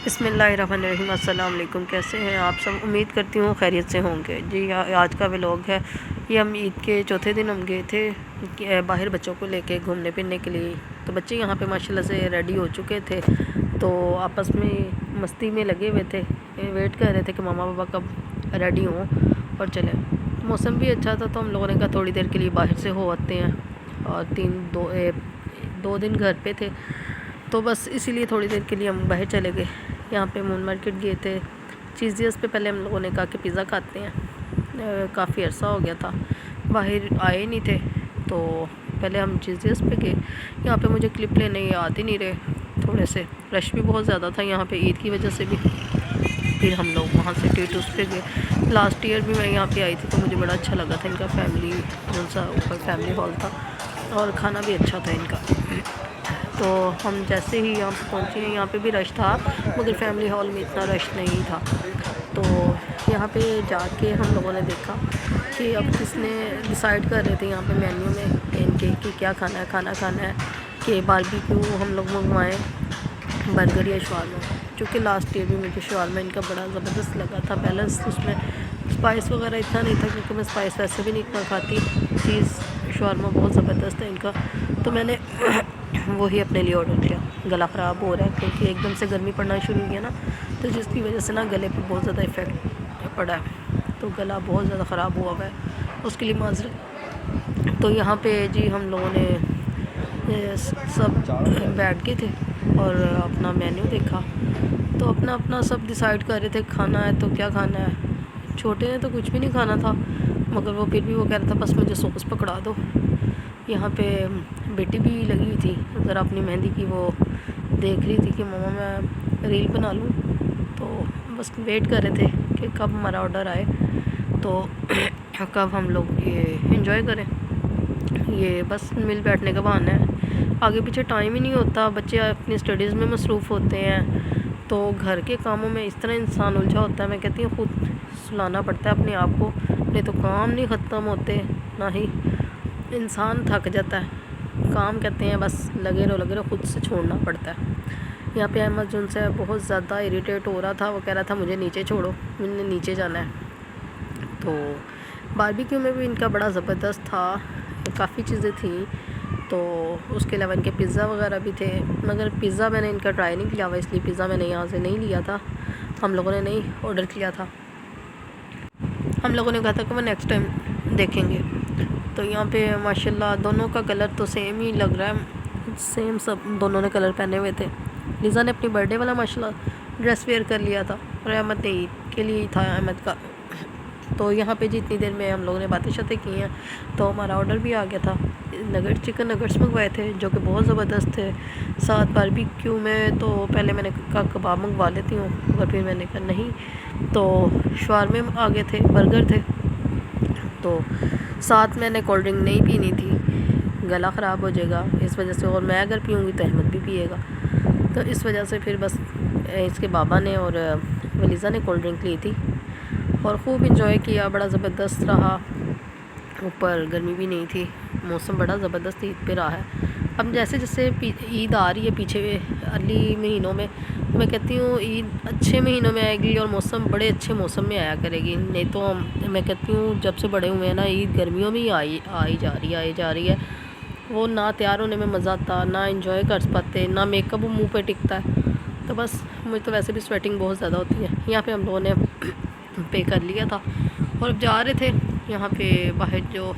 بسم اللہ الرحمن الرحیم۔ السلام علیکم، کیسے ہیں آپ سب؟ امید کرتی ہوں خیریت سے ہوں گے۔ جی آج کا ولاگ ہے، یہ ہم عید کے چوتھے دن ہم گئے تھے باہر بچوں کو لے کے گھومنے پھرنے کے لیے۔ تو بچے یہاں پہ ماشاءاللہ سے ریڈی ہو چکے تھے، تو آپس میں مستی میں لگے ہوئے تھے، ویٹ کر رہے تھے کہ ماما پاپا کب ریڈی ہوں اور چلیں۔ موسم بھی اچھا تھا تو ہم لوگوں نے کہا تھوڑی دیر کے لیے باہر سے ہو آتے ہیں، اور دو دن گھر پہ تھے تو بس اسی لیے تھوڑی دیر کے لیے ہم باہر چلے گئے۔ یہاں پہ مون مارکیٹ گئے تھے، چیزیز پہ پہلے ہم لوگوں نے کہا کہ پیزا کھاتے ہیں، کافی عرصہ ہو گیا تھا باہر آئے نہیں تھے، تو پہلے ہم چیزیز پہ گئے۔ یہاں پہ مجھے کلپ لینے یاد ہی نہیں رہے، تھوڑے سے رش بھی بہت زیادہ تھا یہاں پہ عید کی وجہ سے بھی۔ پھر ہم لوگ وہاں سے ٹیٹوس پہ گئے۔ لاسٹ ایئر بھی میں یہاں پہ آئی تھی تو مجھے بڑا اچھا لگا تھا، ان کا فیملی سا اوپر فیملی ہال تھا اور کھانا بھی اچھا تھا ان کا۔ تو ہم جیسے ہی یہاں پہ پہنچے ہیں، یہاں پہ بھی رش تھا مگر فیملی ہال میں اتنا رش نہیں تھا۔ تو یہاں پہ جا کے ہم لوگوں نے دیکھا کہ اب کس نے ڈیسائیڈ کر رہے تھے یہاں پہ مینیو میں ان کے کہ کیا کھانا ہے، کھانا کھانا ہے کہ باربیکیو ہم لوگ منگوائیں، برگر یا شاورما۔ چونکہ لاسٹ ایئر بھی مجھے شاورما ان کا بڑا زبردست لگا تھا، بیلنس اس میں اسپائس وغیرہ اتنا نہیں تھا کیونکہ میں اسپائس ویسے بھی نہیں اتنا کھاتی، چیز شاورما بہت زبردست ہے ان کا، تو میں نے وہی اپنے لیے آرڈر کیا۔ گلا خراب ہو رہا ہے کیونکہ ایک دم سے گرمی پڑنا شروع ہوئی ہے نا، تو جس کی وجہ سے نا گلے پہ بہت زیادہ افیکٹ پڑا ہے، تو گلا بہت زیادہ خراب ہوا ہوا ہے، اس کے لیے معذرت۔ تو یہاں پہ جی ہم لوگوں نے سب بیٹھ گئے تھے اور اپنا مینیو دیکھا، تو اپنا اپنا سب ڈیسائیڈ کر رہے تھے کھانا ہے تو کیا کھانا ہے۔ چھوٹے نے تو کچھ بھی نہیں کھانا تھا مگر وہ پھر بھی وہ کہہ رہا تھا بس مجھے سوس پکڑا دو۔ یہاں پہ بیٹی بھی لگی ہوئی تھی ذرا اپنی مہندی کی، وہ دیکھ رہی تھی کہ ماما میں ریل بنا لوں، تو بس ویٹ کر رہے تھے کہ کب ہمارا آرڈر آئے تو کب ہم لوگ یہ انجوائے کریں۔ یہ بس مل بیٹھنے کا بہانہ ہے، آگے پیچھے ٹائم ہی نہیں ہوتا، بچے اپنی اسٹڈیز میں مصروف ہوتے ہیں، تو گھر کے کاموں میں اس طرح انسان الجھا ہوتا ہے، میں کہتی ہوں خود سلانا پڑتا ہے اپنے آپ کو، نہیں تو کام نہیں ختم ہوتے، نہ ہی انسان تھک جاتا ہے۔ کام کہتے ہیں بس لگے رہو خود سے چھوڑنا پڑتا ہے۔ یہاں پہ احمد جن سے بہت زیادہ اریٹیٹ ہو رہا تھا، وہ کہہ رہا تھا مجھے نیچے چھوڑو، مجھے نیچے جانا ہے۔ تو باربیکیو میں بھی ان کا بڑا زبردست تھا، کافی چیزیں تھیں، تو اس کے علاوہ ان کے پیزا وغیرہ بھی تھے، مگر پیزا میں نے ان کا ٹرائی نہیں کیا ہوا، اس لیے پیزا میں نے یہاں سے نہیں لیا تھا، ہم لوگوں نے نہیں آرڈر کیا تھا، ہم لوگوں نے کہا تھا کہ وہ نیکسٹ ٹائم دیکھیں گے۔ تو یہاں پہ ماشاءاللہ دونوں کا کلر تو سیم ہی لگ رہا ہے، سیم سب دونوں نے کلر پہنے ہوئے تھے۔ لیزا نے اپنی برتھ ڈے والا ماشاءاللہ ڈریس ویئر کر لیا تھا، اور احمد نے عید کے لیے تھا احمد کا۔ تو یہاں پہ جتنی دیر میں ہم لوگوں نے باتیں شاتیں کی ہیں تو ہمارا آرڈر بھی آ گیا تھا، چکن نگٹس منگوائے تھے جو کہ بہت زبردست تھے، ساتھ باربیکیو میں تو پہلے میں نے کہا کباب منگوا لیتی ہوں، اور پھر میں نے کہا نہیں، تو شاورمے آ گئے تھے، برگر تھے، تو ساتھ میں نے کولڈ ڈرنک نہیں پینی تھی، گلا خراب ہو جائے گا اس وجہ سے، اور میں اگر پیوں گی تو احمد بھی پیے گا، تو اس وجہ سے پھر بس اس کے بابا نے اور ولیزا نے کولڈ ڈرنک لی تھی، اور خوب انجوائے کیا، بڑا زبردست رہا، اوپر گرمی بھی نہیں تھی، موسم بڑا زبردست عید پہ رہا ہے۔ اب جیسے جیسے عید آ رہی ہے پیچھے ارلی مہینوں میں، میں کہتی ہوں عید اچھے مہینوں میں آئے گی اور موسم بڑے اچھے موسم میں آیا کرے گی، نہیں تو میں کہتی ہوں جب سے بڑے ہوئے ہیں نا عید گرمیوں میں ہی آئی جا رہی ہے، وہ نہ تیار ہونے میں مزہ آتا، نہ انجوائے کر پاتے، نہ میک اپ منہ پہ ٹکتا ہے، تو بس مجھے تو ویسے بھی سویٹنگ بہت زیادہ ہوتی ہے۔ یہاں پہ ہم لوگوں نے پے کر لیا تھا اور جا رہے تھے، یہاں پہ باہر جو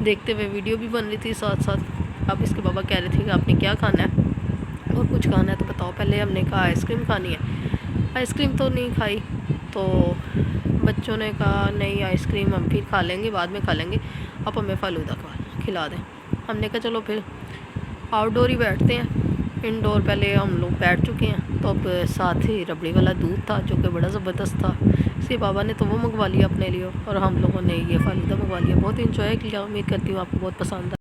دیکھتے ہوئے ویڈیو بھی بن رہی تھی ساتھ ساتھ۔ اب اس کے بابا کہہ رہے تھے کہ آپ نے کیا کھانا ہے اور کچھ کھانا ہے تو بتاؤ، پہلے ہم نے کہا آئس کریم کھانی ہے، آئس کریم تو نہیں کھائی، تو بچوں نے کہا نہیں آئس کریم ہم پھر کھا لیں گے، بعد میں کھا لیں گے، آپ ہمیں فالودہ کھلا دیں۔ ہم نے کہا چلو پھر آؤٹ ڈور ہی بیٹھتے ہیں، انڈور پہلے ہم لوگ بیٹھ چکے ہیں، تو اب ساتھ ہی ربڑی والا دودھ تھا جو کہ بڑا زبردست تھا، اس کے بابا نے تو وہ منگوا لیا اپنے لیے، اور ہم لوگوں نے یہ فالودہ منگوا لیا، بہت انجوائے کیا، امید کرتی ہوں آپ کو بہت پسند آیا۔